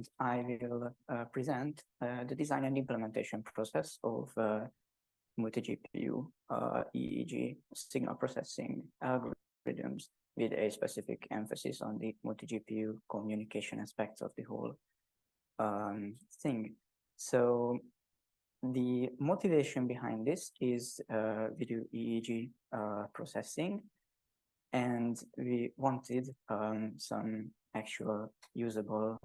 and I will present the design and implementation process of multi-GPU EEG signal processing algorithms with a specific emphasis on the multi-GPU communication aspects of the whole thing. So the motivation behind this is video EEG processing, and we wanted some actual usable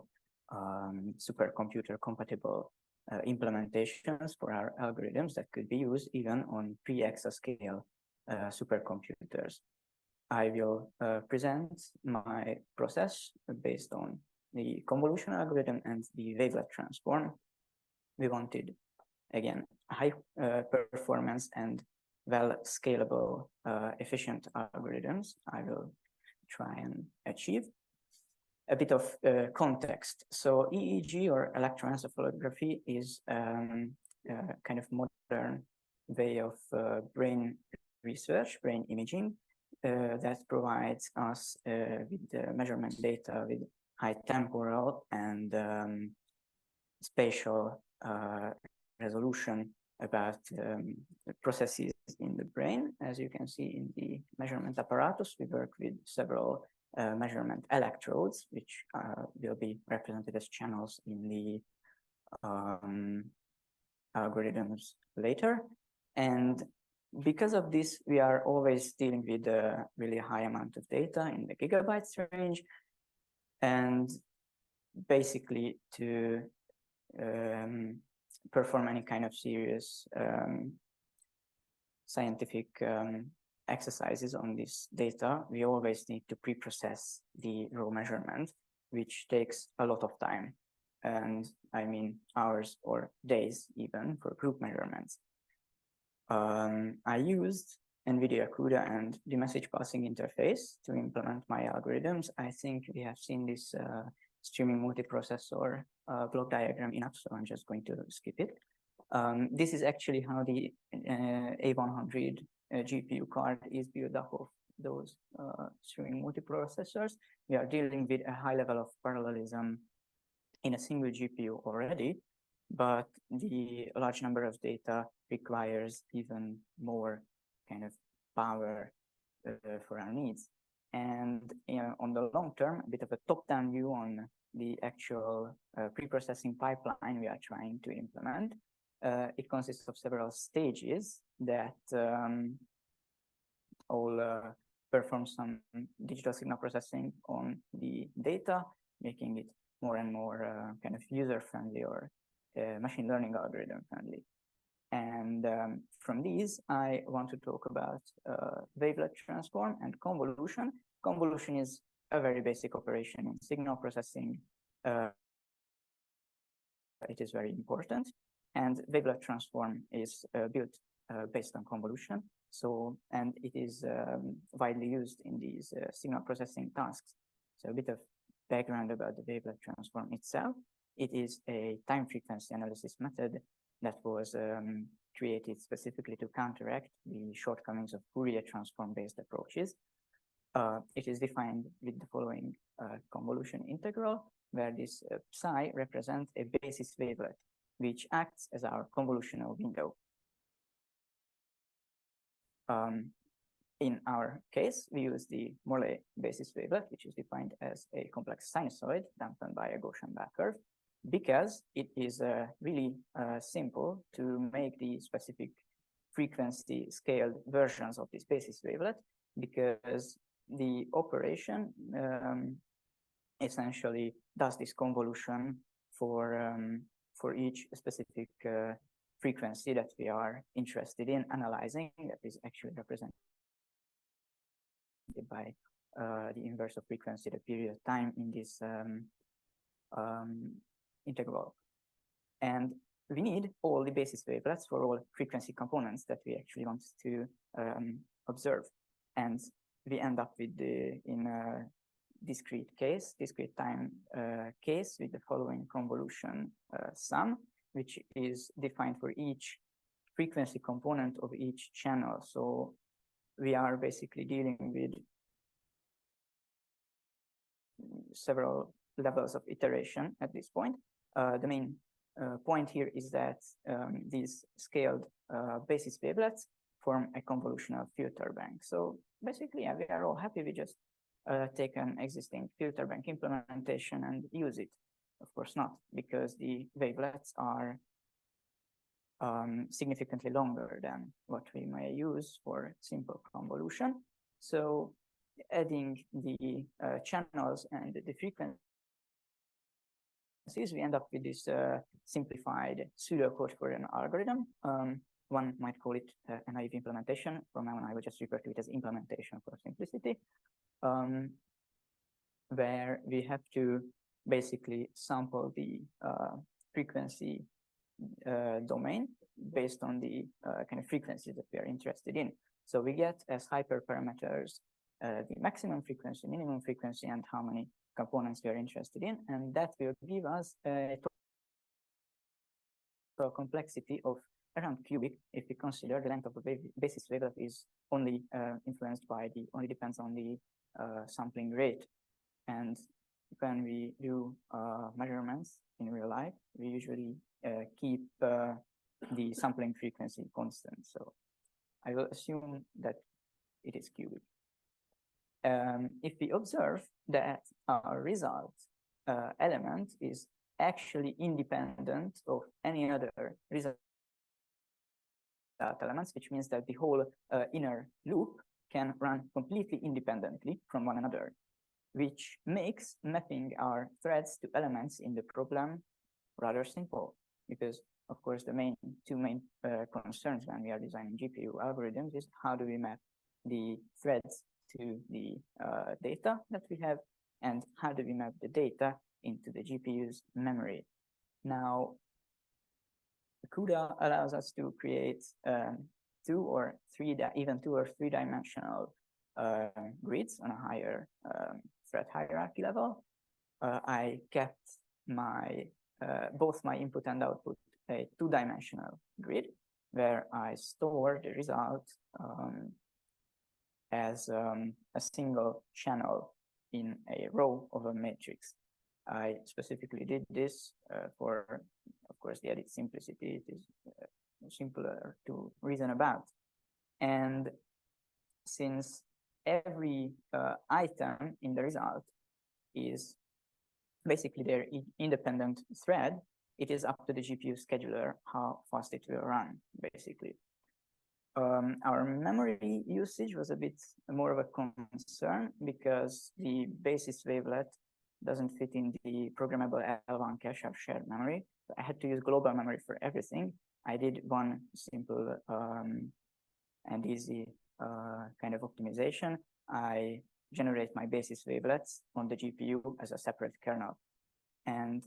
supercomputer compatible implementations for our algorithms that could be used even on pre-exascale supercomputers. I will present my process based on the convolution algorithm and the wavelet transform. We wanted, again, high performance and well scalable, efficient algorithms. I will try and achieve. A bit of context. So EEG, or electroencephalography, is kind of modern way of brain research, brain imaging, that provides us with measurement data with high temporal and spatial resolution about processes in the brain. As you can see in the measurement apparatus, we work with several measurement electrodes, which will be represented as channels in the algorithms later. And because of this, we are always dealing with a really high amount of data in the gigabytes range. And basically, to perform any kind of serious scientific exercises on this data, we always need to pre-process the raw measurement, which takes a lot of time. And I mean hours or days even for group measurements. I used NVIDIA CUDA and the message passing interface to implement my algorithms. I think we have seen this streaming multiprocessor block diagram enough, so I'm just going to skip it. This is actually how the A100 GPU card is built up of those streaming multiprocessors. We are dealing with a high level of parallelism in a single GPU already, but the large number of data requires even more kind of power for our needs. And on the long term, a bit of a top-down view on the actual pre-processing pipeline we are trying to implement. It consists of several stages that all perform some digital signal processing on the data, making it more and more kind of user-friendly or machine learning algorithm-friendly. And from these, I want to talk about wavelet transform and convolution. Convolution is a very basic operation in signal processing. It is very important. And wavelet transform is built based on convolution. So, and it is widely used in these signal processing tasks. So a bit of background about the wavelet transform itself. It is a time frequency analysis method that was created specifically to counteract the shortcomings of Fourier transform-based approaches. It is defined with the following convolution integral, where this psi represents a basis wavelet, which acts as our convolutional window. In our case, we use the Morley basis wavelet, which is defined as a complex sinusoid dampened by a Gaussian back curve, because it is really simple to make the specific frequency scaled versions of this basis wavelet, because the operation essentially does this convolution for each specific frequency that we are interested in analyzing, that is actually represented by the inverse of frequency, the period of time in this integral. And we need all the basis wavelets for all frequency components that we actually want to observe. And we end up with in a discrete time case with the following convolution sum, which is defined for each frequency component of each channel. So we are basically dealing with several levels of iteration at this point. The main point here is that these scaled basis wavelets form a convolutional filter bank. So basically, yeah, we are all happy. We just take an existing filter bank implementation and use it. Of course not, because the wavelets are significantly longer than what we may use for simple convolution. So adding the channels and the frequencies, we end up with this simplified pseudocode for an algorithm. One might call it a naive implementation. From now on, I would just refer to it as implementation for simplicity, where we have to basically sample the frequency domain based on the kind of frequencies that we are interested in. So we get as hyperparameters the maximum frequency, minimum frequency, and how many components we are interested in, and that will give us a total complexity of around cubic if we consider the length of the basis wavelet is only only depends on the sampling rate. And when we do measurements in real life, we usually keep the sampling frequency constant. So I will assume that it is cubic. If we observe that our result element is actually independent of any other result elements, which means that the whole inner loop can run completely independently from one another, which makes mapping our threads to elements in the problem rather simple, because of course the two main concerns when we are designing GPU algorithms is how do we map the threads to the data that we have, and how do we map the data into the GPU's memory. Now, CUDA allows us to create even 2 or 3 dimensional grids on a higher thread hierarchy level. I kept both my input and output a 2-dimensional grid where I store the result as a single channel in a row of a matrix. I specifically did this for, of course, the added simplicity. It is simpler to reason about. And since every item in the result is basically their independent thread, it is up to the GPU scheduler how fast it will run, basically. Our memory usage was a bit more of a concern because the basis wavelet doesn't fit in the programmable L1 cache of shared memory. So I had to use global memory for everything. I did one simple and easy kind of optimization. I generate my basis wavelets on the GPU as a separate kernel. And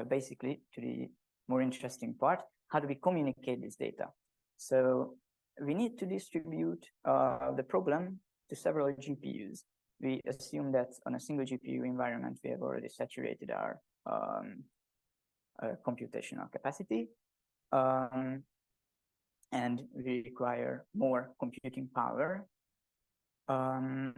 basically, to the more interesting part, how do we communicate this data? So we need to distribute the problem to several GPUs. We assume that on a single GPU environment, we have already saturated our computational capacity. And we require more computing power. I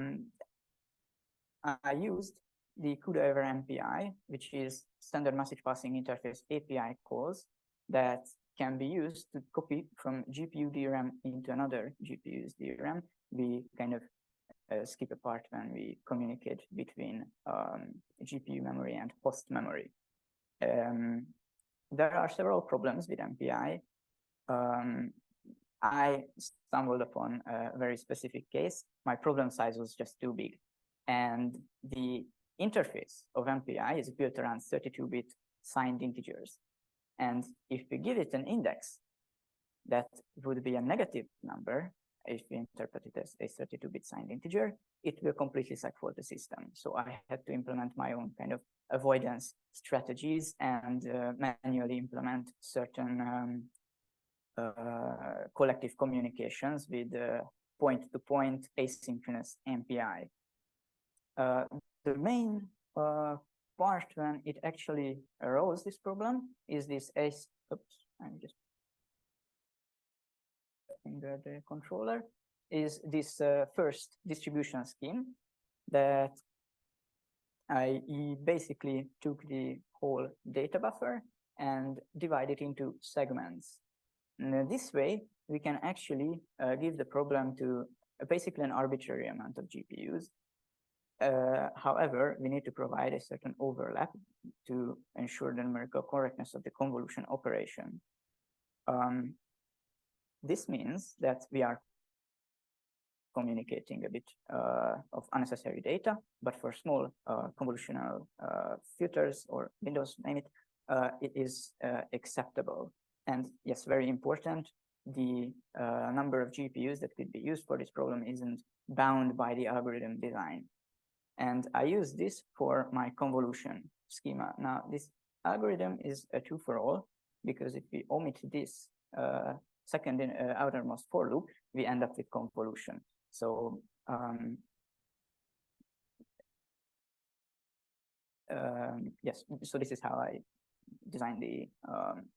used the CUDA over MPI, which is standard message passing interface API calls that can be used to copy from GPU DRAM into another GPU's DRAM. We kind of skip a part when we communicate between GPU memory and host memory. There are several problems with MPI. I stumbled upon a very specific case. My problem size was just too big. And the interface of MPI is built around 32-bit signed integers. And if we give it an index, that would be a negative number. If we interpret it as a 32-bit signed integer, it will completely segfault the system. So I had to implement my own kind of avoidance strategies and manually implement certain collective communications with point-to-point asynchronous MPI. The main part when it actually arose this problem is this I'm just the controller is this first distribution scheme that I basically took the whole data buffer and divided it into segments. And this way, we can actually give the problem to basically an arbitrary amount of GPUs. However, we need to provide a certain overlap to ensure the numerical correctness of the convolution operation. This means that we are communicating a bit of unnecessary data, but for small convolutional filters or windows, name it, it is acceptable. And yes, very important, the number of GPUs that could be used for this problem isn't bound by the algorithm design. And I use this for my convolution schema. Now, this algorithm is a true for all, because if we omit this second outermost for loop, we end up with convolution. So yes, so this is how I designed the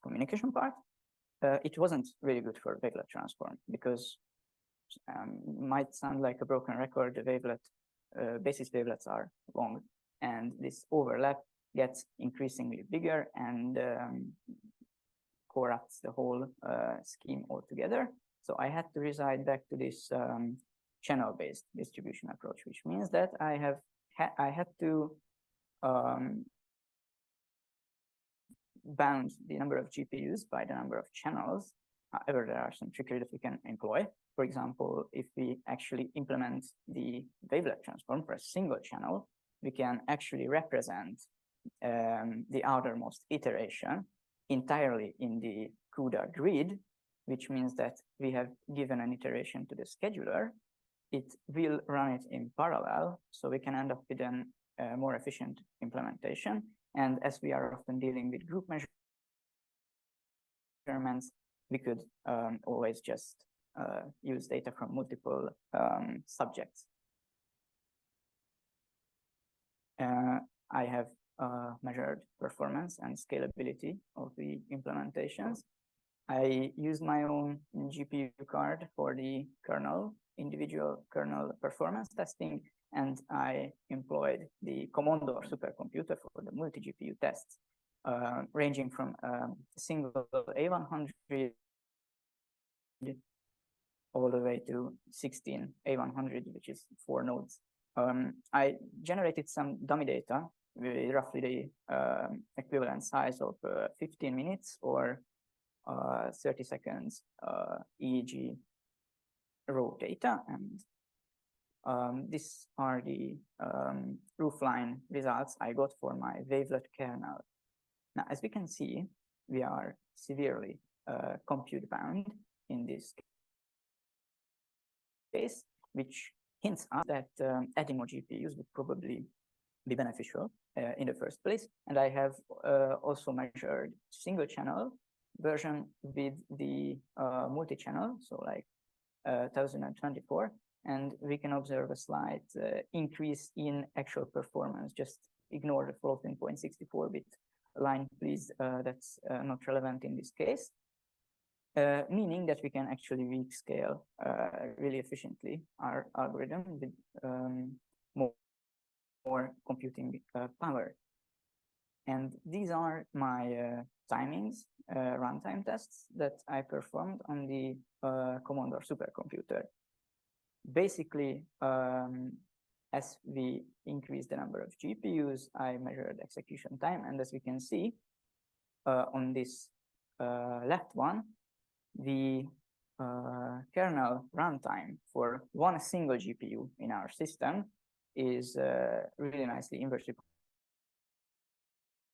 communication part. It wasn't really good for wavelet transform because might sound like a broken record. The wavelet basis wavelets are long, and this overlap gets increasingly bigger and corrupts the whole scheme altogether. So I had to reside back to this channel-based distribution approach, which means that I had to bound the number of GPUs by the number of channels. However, there are some trickery that we can employ. For example, if we actually implement the wavelet transform for a single channel, we can actually represent the outermost iteration entirely in the CUDA grid, which means that we have given an iteration to the scheduler. It will run it in parallel, so we can end up with a more efficient implementation. And as we are often dealing with group measurements, we could always just use data from multiple subjects. I have measured performance and scalability of the implementations. I used my own GPU card for the individual kernel performance testing, and I employed the Commodore supercomputer for the multi-GPU tests, ranging from a single A100 all the way to 16 A100, which is 4 nodes. I generated some dummy data with roughly the equivalent size of 15 minutes or 30 seconds EEG raw data, and these are the roofline results I got for my wavelet kernel. Now, as we can see, we are severely compute bound in this case, which hints us that adding more GPUs would probably be beneficial in the first place. And I have also measured single channel version with the multi-channel, so like 1024, and we can observe a slight increase in actual performance. Just ignore the floating point 64-bit line, please. That's not relevant in this case, meaning that we can actually weak scale really efficiently our algorithm with more computing power. And these are my timings, runtime tests that I performed on the Commodore supercomputer. Basically, as we increase the number of GPUs, I measured execution time. And as we can see on this left one, the kernel runtime for one single GPU in our system is really nicely inversely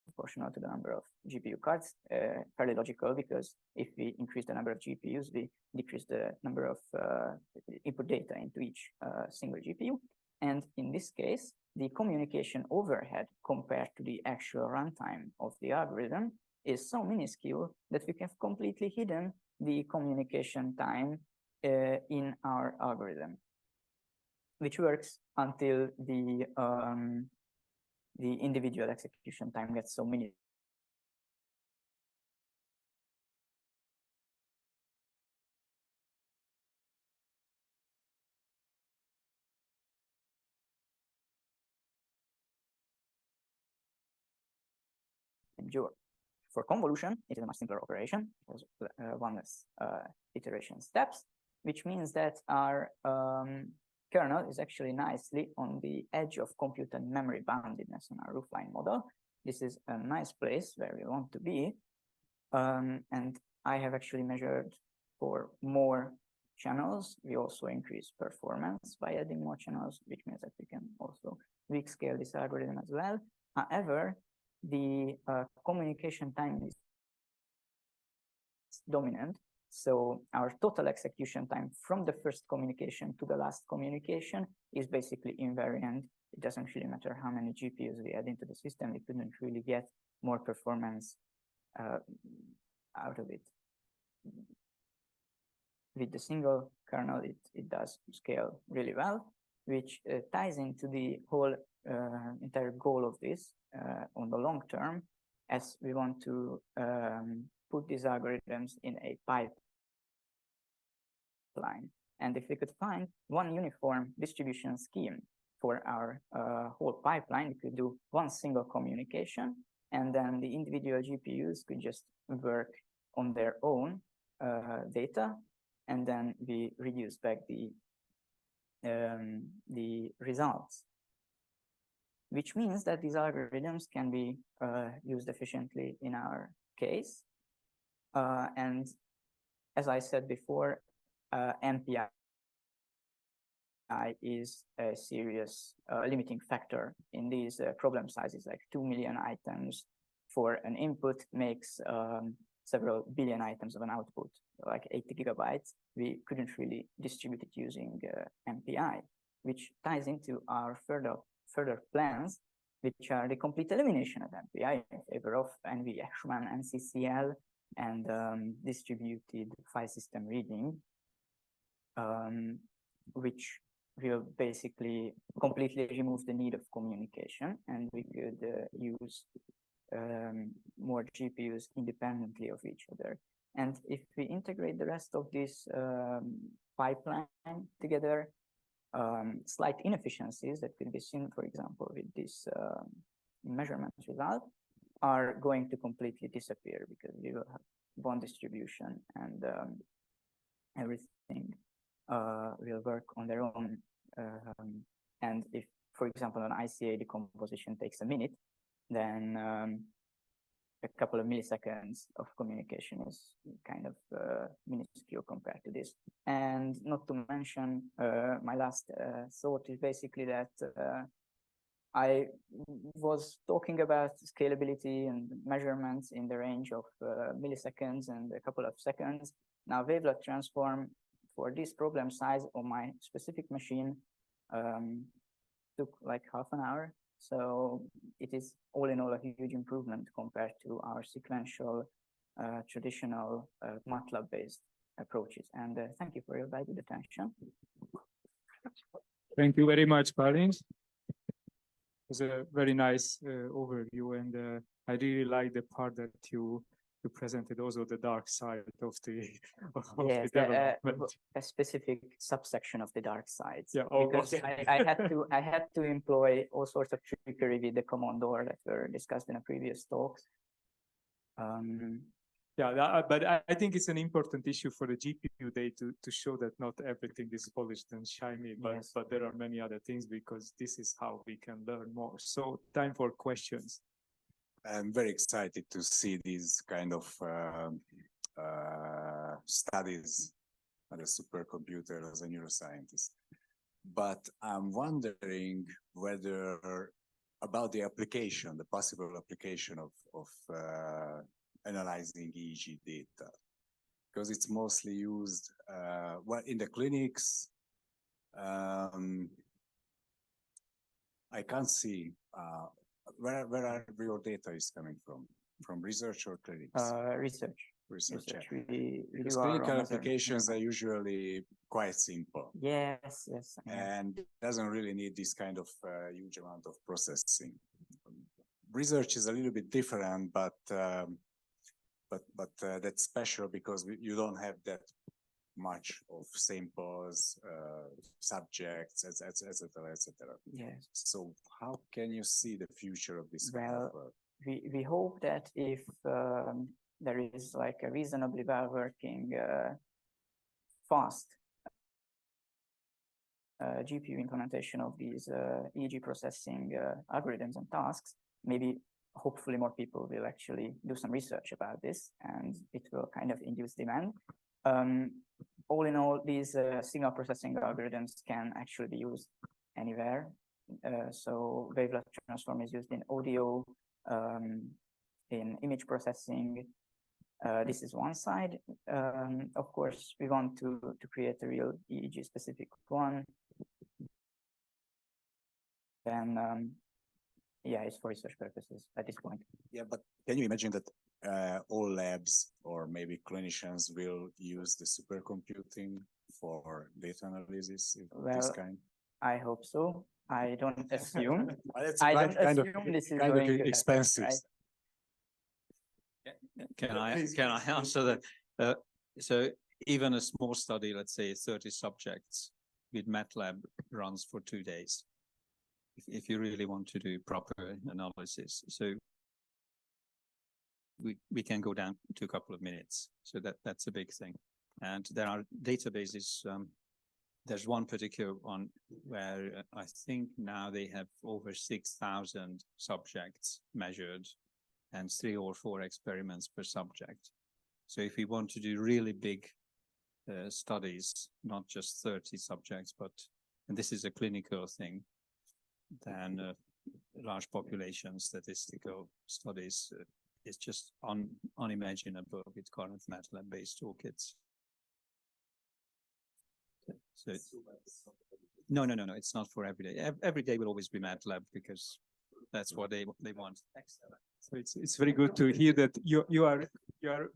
proportional to the number of GPU cards. Fairly logical, because if we increase the number of GPUs, we decrease the number of input data into each single GPU. And in this case, the communication overhead compared to the actual runtime of the algorithm is so minuscule that we have completely hidden the communication time in our algorithm, which works until the individual execution time gets so minuscule endure. For convolution, it is a much simpler operation. It has one less iteration steps, which means that our kernel is actually nicely on the edge of compute and memory boundedness in our roofline model. This is a nice place where we want to be. And I have actually measured for more channels. We also increase performance by adding more channels, which means that we can also weak scale this algorithm as well. However, the communication time is dominant. So our total execution time from the first communication to the last communication is basically invariant. It doesn't really matter how many GPUs we add into the system. We couldn't really get more performance out of it. With the single kernel, it does scale really well, which ties into the whole entire goal of this on the long term, as we want to put these algorithms in a pipeline. And if we could find one uniform distribution scheme for our whole pipeline, we could do one single communication, and then the individual GPUs could just work on their own data, and then we reduce back the results, which means that these algorithms can be used efficiently in our case. And as I said before, MPI is a serious limiting factor in these problem sizes. Like 2 million items for an input makes several billion items of an output, like 80 gigabytes. We couldn't really distribute it using MPI, which ties into our further plans, which are the complete elimination of MPI in favor of NV-Ashman, NCCL, and distributed file system reading, which will basically completely remove the need of communication, and we could use more GPUs independently of each other. And if we integrate the rest of this pipeline together, slight inefficiencies that could be seen, for example, with this measurement result, are going to completely disappear, because we will have one distribution, and everything will work on their own. And if, for example, an ICA decomposition takes a minute, then a couple of milliseconds of communication is kind of minuscule compared to this. And not to mention, my last thought is basically that I was talking about scalability and measurements in the range of milliseconds and a couple of seconds. Now, wavelet transform for this problem size on my specific machine took like half an hour. So it is all in all a huge improvement compared to our sequential, traditional MATLAB-based approaches. And thank you for your valued attention. Thank you very much, Bálint. It was a very nice overview, and I really like the part that you presented also the dark side of the yes, the development. A specific subsection of the dark sides. Yeah, because I had to employ all sorts of trickery with the command door that were discussed in a previous talk. Yeah, but I think it's an important issue for the GPU day to show that not everything is polished and shiny, but yes. But there are many other things, because this is how we can learn more. So time for questions. I'm very excited to see these kind of studies on a supercomputer as a neuroscientist. But I'm wondering whether about the application, the possible application of analyzing EEG data, because it's mostly used well in the clinics. I can't see where your data is coming from research or clinics? Research. Because clinical applications are usually quite simple. Yes. And doesn't really need this kind of huge amount of processing. Research is a little bit different, but that's special because you don't have that much of samples, subjects, etc., etc. Yes. So how can you see the future of this? Well, we hope that if there is like a reasonably well working fast GPU implementation of these EEG processing algorithms and tasks, maybe hopefully more people will actually do some research about this, and it will kind of induce demand. All in all, these signal processing algorithms can actually be used anywhere. So wavelet transform is used in audio, in image processing. This is one side. Of course, we want to create a real EEG specific one. Then, yeah, it's for research purposes at this point. Yeah, but can you imagine that all labs or maybe clinicians will use the supercomputing for data analysis of this kind? I hope so. I don't assume. I don't assume this is kind of going to expensive. happen, right? Can I answer that? So even a small study, let's say 30 subjects with MATLAB runs for 2 days. If you really want to do proper analysis, so we can go down to a couple of minutes. So that's a big thing. And there are databases. There's one particular one where I think now they have over 6,000 subjects measured and 3 or 4 experiments per subject. So if we want to do really big studies, not just 30 subjects, and this is a clinical thing, then large population statistical studies is just unimaginable with current MATLAB-based toolkits. So no, it's not for every day. Every day will always be MATLAB because that's what they want. So it's very good to hear that you are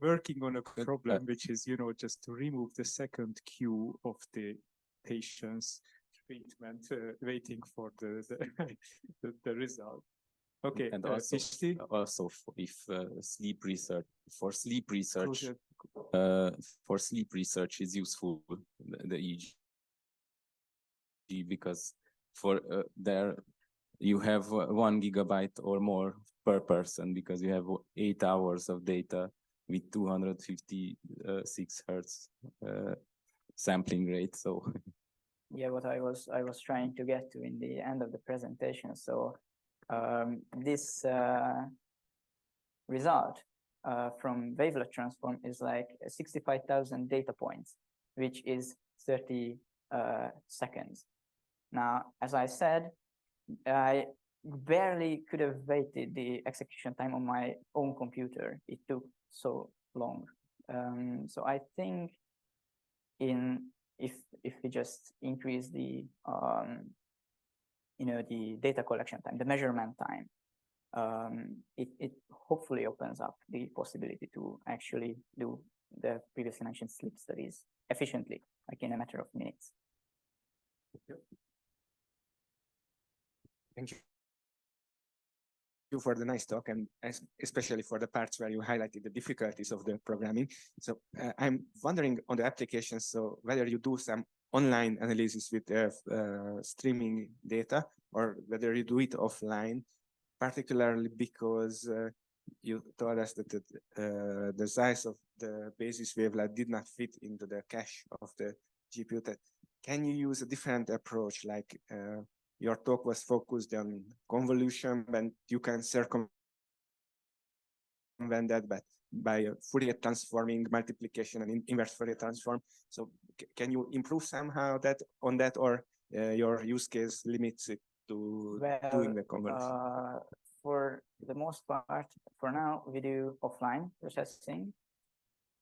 working on a problem which is, just to remove the second queue of the patient's treatment, waiting for the result. Okay, and also if sleep research is useful, the EEG, because for there you have 1 gigabyte or more per person, because you have 8 hours of data with 256 hertz sampling rate. So yeah, what I was trying to get to in the end of the presentation. So this result from wavelet transform is like 65,000 data points, which is 30 seconds. Now, as I said, I barely could have waited the execution time on my own computer. It took so long. So I think if we just increase the the data collection time, the measurement time, it hopefully opens up the possibility to actually do the previously mentioned sleep studies efficiently, like in a matter of minutes. Thank you for the nice talk, and especially for the parts where you highlighted the difficulties of the programming. So I'm wondering on the applications, so whether you do some online analysis with streaming data, or whether you do it offline, particularly because you told us that the size of the basis wavelet did not fit into the cache of the GPU. That can you use a different approach, like your talk was focused on convolution, and you can circumvent that by Fourier transforming, multiplication, and inverse Fourier transform. So can you improve somehow on that, or your use case limits it to doing the convolution? For the most part, for now, we do offline processing.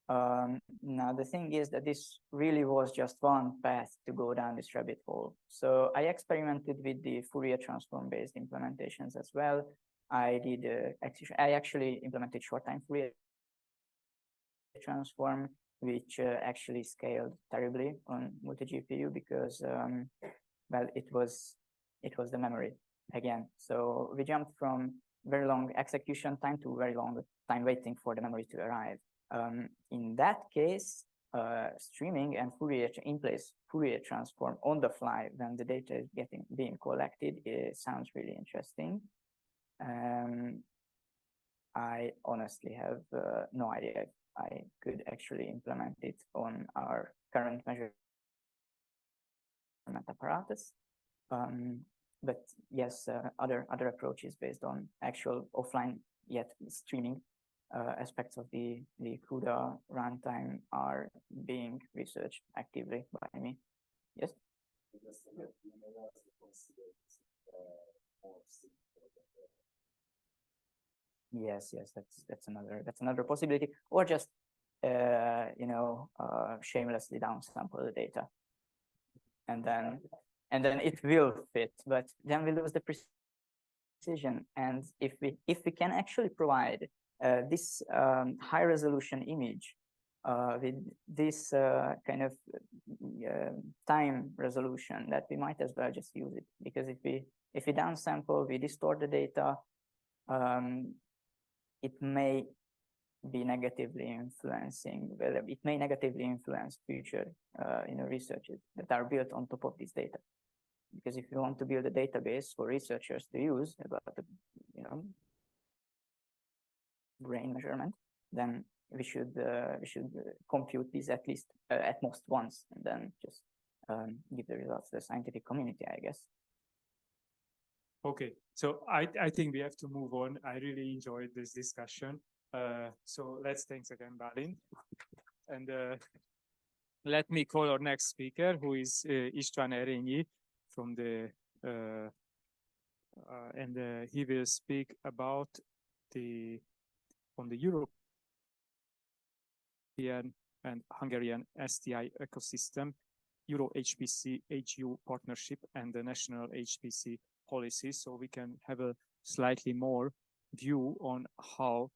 Now, the thing is that this really was just one path to go down this rabbit hole. So I experimented with the Fourier transform based implementations as well. I actually implemented short time Fourier transform, which actually scaled terribly on multi-GPU because, well, it was the memory again. So we jumped from very long execution time to very long time waiting for the memory to arrive. In that case, streaming and in-place Fourier transform on the fly when the data is being collected, it sounds really interesting. I honestly have no idea if I could actually implement it on our current measurement apparatus. But yes, other approaches based on actual offline yet streaming aspects of the CUDA runtime are being researched actively by me. Yes. Yes, that's another possibility, or just shamelessly downsample the data, and then it will fit, but then we lose the precision. And if we can actually provide this high resolution image with this kind of time resolution, that we might as well just use it, because if we downsample, we distort the data, it may be negatively influencing, whether it may negatively influence future researches that are built on top of this data. Because if you want to build a database for researchers to use about the brain measurement, then we should compute these at least at most once, and then just give the results to the scientific community, I guess. Okay, so I think we have to move on. I really enjoyed this discussion. So let's thanks again, Bálint. And let me call our next speaker, who is István Erényi from the and he will speak about on the European and Hungarian STI ecosystem, Euro HPC HU partnership, and the national HPC policy, so we can have a slightly more view on how